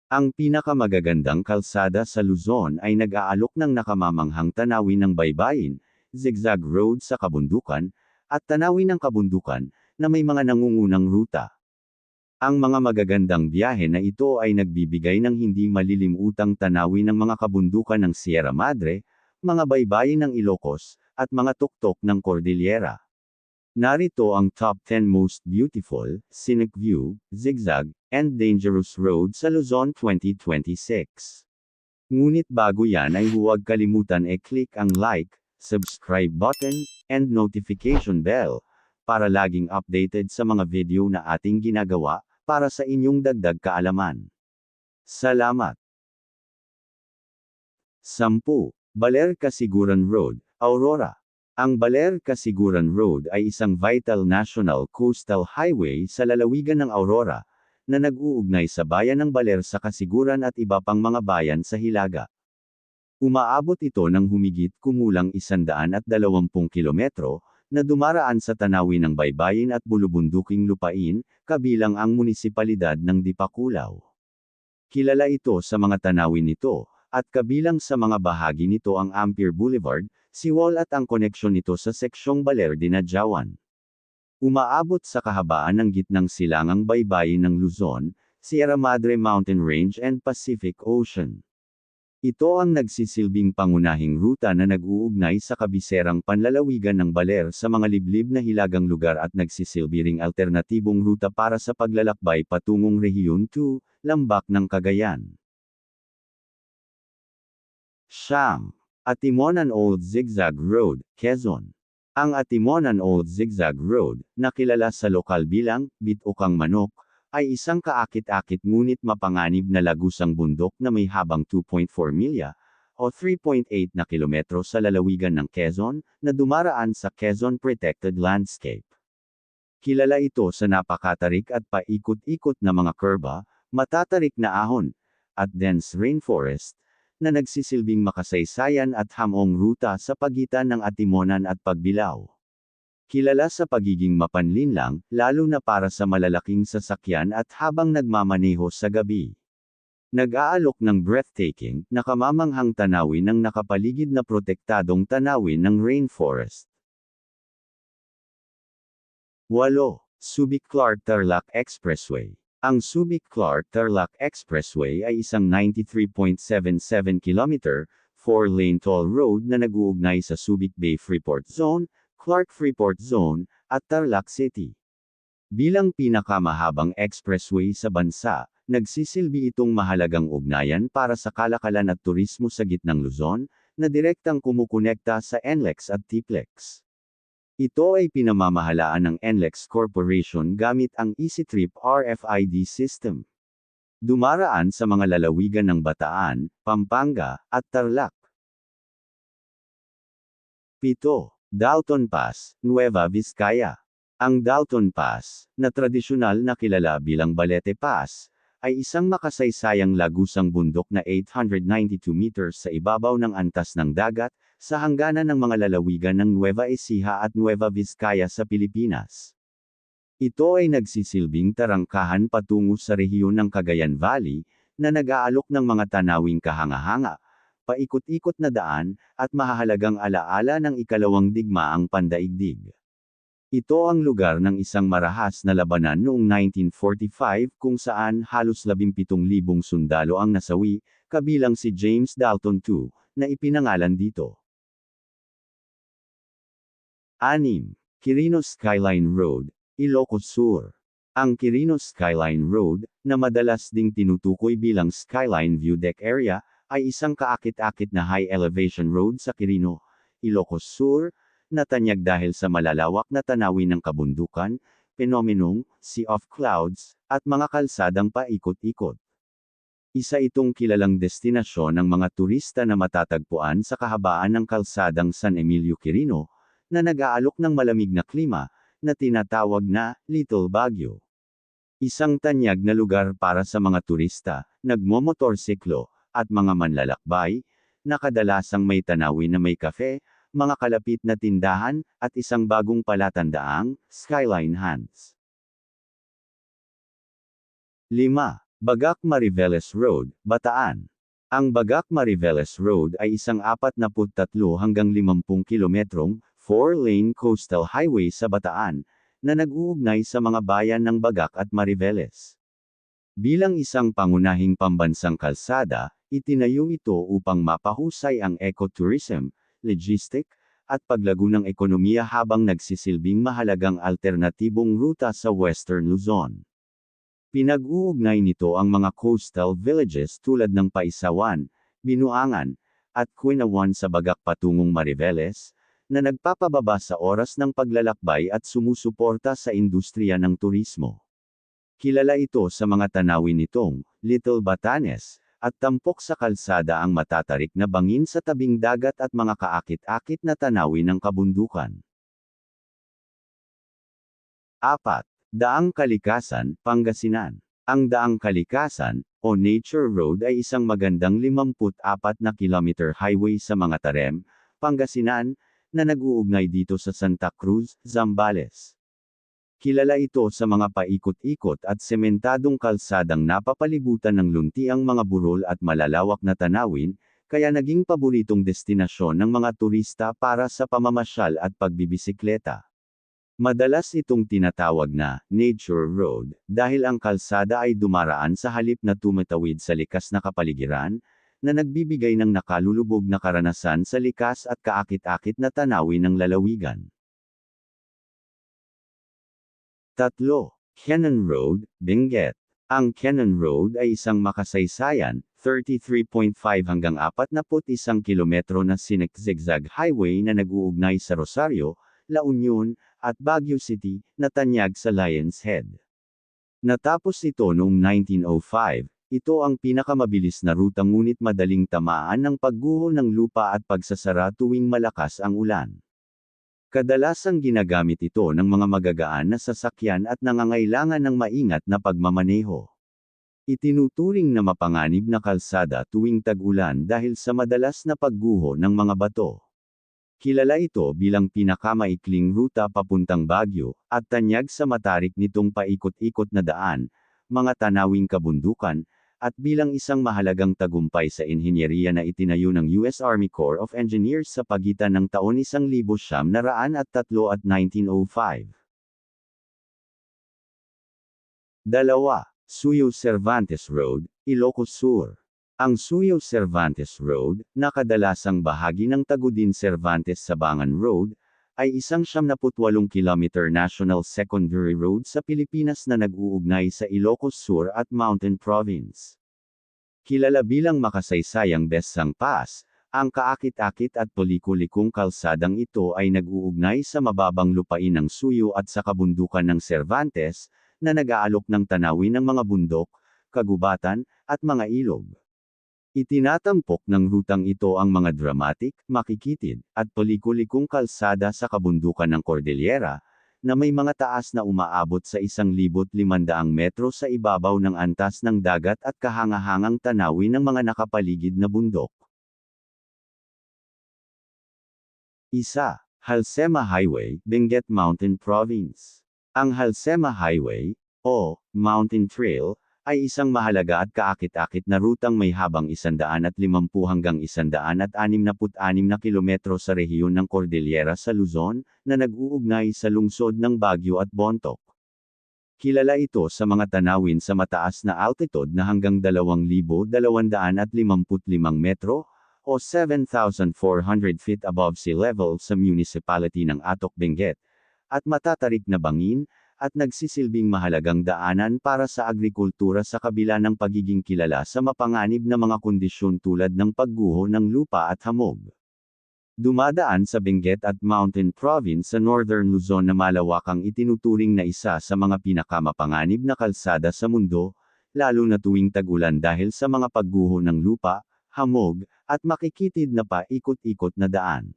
Ang pinakamagagandang kalsada sa Luzon ay nag-aalok ng nakamamanghang tanawin ng baybayin, zigzag road sa kabundukan, at tanawin ng kabundukan, na may mga nangungunang ruta. Ang mga magagandang biyahe na ito ay nagbibigay ng hindi malilimutang tanawin ng mga kabundukan ng Sierra Madre, mga baybayin ng Ilocos, at mga tuktok ng Cordillera. Narito ang top 10 most beautiful, scenic view, zigzag, and dangerous road sa Luzon 2026. Ngunit bago yan ay huwag kalimutan i-click ang like, subscribe button, and notification bell, para laging updated sa mga video na ating ginagawa, para sa inyong dagdag kaalaman. Salamat! 10. Baler Kasiguran Road, Aurora. Ang Baler Kasiguran Road ay isang vital national coastal highway sa lalawigan ng Aurora, na nag-uugnay sa bayan ng Baler sa Kasiguran at iba pang mga bayan sa Hilaga. Umaabot ito ng humigit kumulang 120 kilometro, na dumaraan sa tanawin ng baybayin at bulubunduking lupain, kabilang ang munisipalidad ng Dipakulaw. Kilala ito sa mga tanawin nito, at kabilang sa mga bahagi nito ang Ampere Boulevard, Siwol at ang koneksyon nito sa seksyong Baler Dinadjawan. Umaabot sa kahabaan ng gitnang silangang baybayin ng Luzon, Sierra Madre Mountain Range and Pacific Ocean. Ito ang nagsisilbing pangunahing ruta na nag-uugnay sa kabiserang panlalawigan ng Baler sa mga liblib na hilagang lugar at nagsisilbi ring alternatibong ruta para sa paglalakbay patungong Rehiyon 2, Lambak ng Cagayan. Siyam. Atimonan Old Zigzag Road, Quezon. Ang Atimonan Old Zigzag Road, na kilala sa lokal bilang Bitokang Manok, ay isang kaakit-akit ngunit mapanganib na lagusang bundok na may habang 2.4 milya, o 3.8 na kilometro sa lalawigan ng Quezon, na dumaraan sa Quezon Protected Landscape. Kilala ito sa napakatarik at paikot-ikot na mga kurba, matatarik na ahon, at dense rainforest, na nagsisilbing makasaysayan at hamong ruta sa pagitan ng Atimonan at Pagbilao. Kilala sa pagiging mapanlinlang, lalo na para sa malalaking sasakyan at habang nagmamaneho sa gabi. Nag-aalok ng breathtaking, nakamamanghang tanawin ng nakapaligid na protektadong tanawin ng rainforest. 8. Subic-Clark-Tarlac Expressway. Ang Subic-Clark-Tarlac Expressway ay isang 93.77 km, 4-lane toll road na nag-uugnay sa Subic Bay Freeport Zone, Clark Freeport Zone, at Tarlac City. Bilang pinakamahabang expressway sa bansa, nagsisilbi itong mahalagang ugnayan para sa kalakalan at turismo sa gitnang Luzon, na direktang kumukonekta sa NLEX at TPLEX. Ito ay pinamamahalaan ng NLEX Corporation gamit ang EasyTrip RFID system. Dumaraan sa mga lalawigan ng Bataan, Pampanga, at Tarlac. 7. Dalton Pass, Nueva Vizcaya. Ang Dalton Pass, na tradisyonal na kilala bilang Balete Pass, ay isang makasaysayang lagusang bundok na 892 meters sa ibabaw ng antas ng dagat, sa hangganan ng mga lalawigan ng Nueva Ecija at Nueva Vizcaya sa Pilipinas. Ito ay nagsisilbing tarangkahan patungo sa rehiyon ng Cagayan Valley, na nag-aalok ng mga tanawing kahanga-hanga, paikot-ikot na daan, at mahahalagang alaala ng ikalawang digmaang pandaigdig. Ito ang lugar ng isang marahas na labanan noong 1945 kung saan halos 17,000 sundalo ang nasawi, kabilang si James Dalton II, na ipinangalan dito. 6. Quirino Skyline Road, Ilocos Sur. Ang Quirino Skyline Road, na madalas ding tinutukoy bilang Skyline View Deck Area, ay isang kaakit-akit na high-elevation road sa Quirino, Ilocos Sur, na tanyag dahil sa malalawak na tanawin ng kabundukan, penomenong Sea of Clouds, at mga kalsadang paikot-ikot. Isa itong kilalang destinasyon ng mga turista na matatagpuan sa kahabaan ng kalsadang San Emilio Quirino, na nag-aalok ng malamig na klima, na tinatawag na Little Baguio. Isang tanyag na lugar para sa mga turista, nagmomotorsiklo, at mga manlalakbay, na kadalasang may tanawin na may kafe, mga kalapit na tindahan, at isang bagong palatandaang Skyline Hands. 5. Bagak Mariveles Road, Bataan. Ang Bagak Mariveles Road ay isang 43 hanggang 50 kilometrong, 4-lane coastal highway sa Bataan, na nag-uugnay sa mga bayan ng Bagak at Mariveles. Bilang isang pangunahing pambansang kalsada, itinayo ito upang mapahusay ang ecotourism, logistic, at paglago ng ekonomiya habang nagsisilbing mahalagang alternatibong ruta sa Western Luzon. Pinag-uugnay nito ang mga coastal villages tulad ng Paisawan, Binuangan, at Quinawan sa Bagak patungong Mariveles, na nagpapababa sa oras ng paglalakbay at sumusuporta sa industriya ng turismo. Kilala ito sa mga tanawin nitong Little Batanes, at tampok sa kalsada ang matatarik na bangin sa tabing dagat at mga kaakit-akit na tanawin ng kabundukan. 4. Daang Kalikasan, Pangasinan. Ang Daang Kalikasan, o Nature Road ay isang magandang 54 na kilometer highway sa mga Tarem, Pangasinan, na nag-uugnay dito sa Santa Cruz, Zambales. Kilala ito sa mga paikot-ikot at sementadong kalsadang napapalibutan ng luntiang mga burol at malalawak na tanawin, kaya naging paboritong destinasyon ng mga turista para sa pamamasyal at pagbibisikleta. Madalas itong tinatawag na Nature Road dahil ang kalsada ay dumaraan sa halip na tumatawid sa likas na kapaligiran, na nagbibigay ng nakalulubog na karanasan sa likas at kaakit-akit na tanawin ng lalawigan. 3. Cannon Road, Benguet. Ang Cannon Road ay isang makasaysayan, 33.5 hanggang 41 kilometro na zigzag highway na nag-uugnay sa Rosario, La Union, at Baguio City, na tanyag sa Lion's Head. Natapos ito noong 1905, ito ang pinakamabilis na ruta ngunit madaling tamaan ng pagguho ng lupa at pagsasara tuwing malakas ang ulan. Kadalasang ginagamit ito ng mga magagaan na sasakyan at nangangailangan ng maingat na pagmamaneho. Itinuturing na mapanganib na kalsada tuwing tag-ulan dahil sa madalas na pagguho ng mga bato. Kilala ito bilang pinakamaikling ruta papuntang Baguio, at tanyag sa matarik nitong paikot-ikot na daan, mga tanawing kabundukan, at bilang isang mahalagang tagumpay sa inhinyeriya na itinayo ng US Army Corps of Engineers sa pagitan ng taon 1903 at 1905. 2. Suyo Cervantes Road, Ilocos Sur. Ang Suyo Cervantes Road, na kadalasang bahagi ng Tagudin Cervantes Sabangan Road, ay isang 78 kilometer national secondary road sa Pilipinas na nag-uugnay sa Ilocos Sur at Mountain Province. Kilala bilang makasaysayang Besang Pass, ang kaakit-akit at palikulikong kalsadang ito ay nag-uugnay sa mababang lupain ng Suyo at sa kabundukan ng Cervantes, na nag-aalok ng tanawin ng mga bundok, kagubatan, at mga ilog. Itinatampok ng rutang ito ang mga dramatic, makikitid, at palikulikong kalsada sa kabundukan ng Cordillera, na may mga taas na umaabot sa 1,500 metro sa ibabaw ng antas ng dagat at kahangahangang tanawin ng mga nakapaligid na bundok. 1. Halsema Highway, Benguet Mountain Province. Ang Halsema Highway, o Mountain Trail, ay isang mahalaga at kaakit-akit na rutang may habang 150 hanggang 166 na kilometro sa rehiyon ng Cordillera sa Luzon, na nag-uugnay sa lungsod ng Baguio at Bontoc. Kilala ito sa mga tanawin sa mataas na altitude na hanggang 2,255 metro, o 7,400 feet above sea level sa municipality ng Atok Benguet, at matatarik na bangin, at nagsisilbing mahalagang daanan para sa agrikultura sa kabila ng pagiging kilala sa mapanganib na mga kondisyon tulad ng pagguho ng lupa at hamog. Dumadaan sa Benguet at Mountain Province sa Northern Luzon na malawakang itinuturing na isa sa mga pinakamapanganib na kalsada sa mundo, lalo na tuwing tag-ulan dahil sa mga pagguho ng lupa, hamog, at makikitid na paikot-ikot na daan.